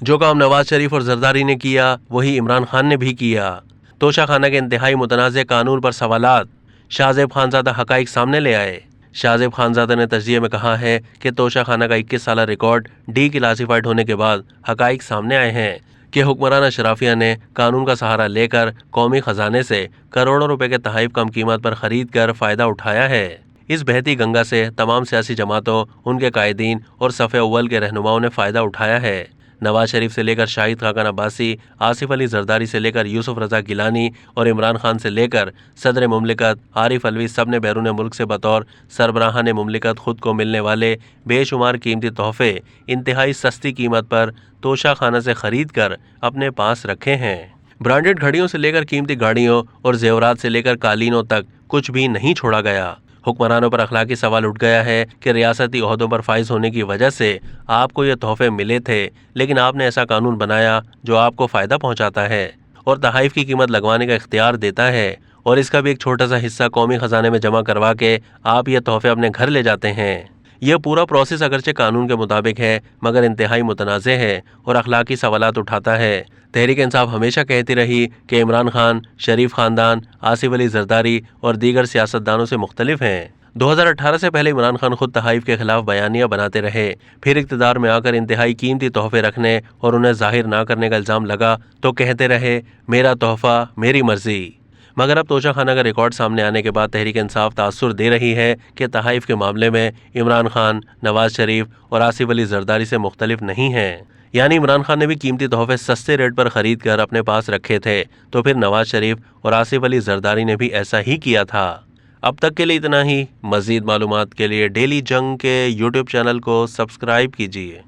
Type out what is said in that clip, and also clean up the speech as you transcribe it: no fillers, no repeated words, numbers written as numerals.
جو کام نواز شریف اور زرداری نے کیا وہی عمران خان نے بھی کیا۔ توشہ خانہ کے انتہائی متنازع قانون پر سوالات، شاہ زیب خانزادہ حقائق سامنے لے آئے۔ شاہ زیب خانزادہ نے تجزیے میں کہا ہے کہ توشہ خانہ کا 21 سالہ ریکارڈ ڈی کلاسیفائڈ ہونے کے بعد حقائق سامنے آئے ہیں کہ حکمران اشرافیہ نے قانون کا سہارا لے کر قومی خزانے سے کروڑوں روپے کے تحائف کم قیمت پر خرید کر فائدہ اٹھایا ہے۔ اس بہتی گنگا سے تمام سیاسی جماعتوں، ان کے قائدین اور صف اول کے رہنماؤں نے فائدہ اٹھایا ہے۔ نواز شریف سے لے کر شاہد خاقان عباسی، آصف علی زرداری سے لے کر یوسف رضا گیلانی اور عمران خان سے لے کر صدر مملکت عارف الوی، سب نے بیرون ملک سے بطور سربراہان مملکت خود کو ملنے والے بے شمار قیمتی تحفے انتہائی سستی قیمت پر توشہ خانہ سے خرید کر اپنے پاس رکھے ہیں۔ برانڈڈ گھڑیوں سے لے کر قیمتی گاڑیوں اور زیورات سے لے کر قالینوں تک کچھ بھی نہیں چھوڑا گیا۔ حکمرانوں پر اخلاقی سوال اٹھ گیا ہے کہ ریاستی عہدوں پر فائز ہونے کی وجہ سے آپ کو یہ تحفے ملے تھے، لیکن آپ نے ایسا قانون بنایا جو آپ کو فائدہ پہنچاتا ہے اور تحائف کی قیمت لگوانے کا اختیار دیتا ہے، اور اس کا بھی ایک چھوٹا سا حصہ قومی خزانے میں جمع کروا کے آپ یہ تحفے اپنے گھر لے جاتے ہیں۔ یہ پورا پروسیس اگرچہ قانون کے مطابق ہے مگر انتہائی متنازع ہے اور اخلاقی سوالات اٹھاتا ہے۔ تحریک انصاف ہمیشہ کہتی رہی کہ عمران خان، شریف خاندان، آصف علی زرداری اور دیگر سیاستدانوں سے مختلف ہیں۔ 2018 سے پہلے عمران خان خود تحائف کے خلاف بیانیہ بناتے رہے، پھر اقتدار میں آ کر انتہائی قیمتی تحفے رکھنے اور انہیں ظاہر نہ کرنے کا الزام لگا تو کہتے رہے میرا تحفہ میری مرضی۔ مگر اب توشہ خانہ کا ریکارڈ سامنے آنے کے بعد تحریک انصاف تاثر دے رہی ہے کہ تحائف کے معاملے میں عمران خان، نواز شریف اور آصف علی زرداری سے مختلف نہیں ہیں۔ یعنی عمران خان نے بھی قیمتی تحفے سستے ریٹ پر خرید کر اپنے پاس رکھے تھے تو پھر نواز شریف اور آصف علی زرداری نے بھی ایسا ہی کیا تھا۔ اب تک کے لیے اتنا ہی۔ مزید معلومات کے لیے ڈیلی جنگ کے یوٹیوب چینل کو سبسکرائب کیجیے۔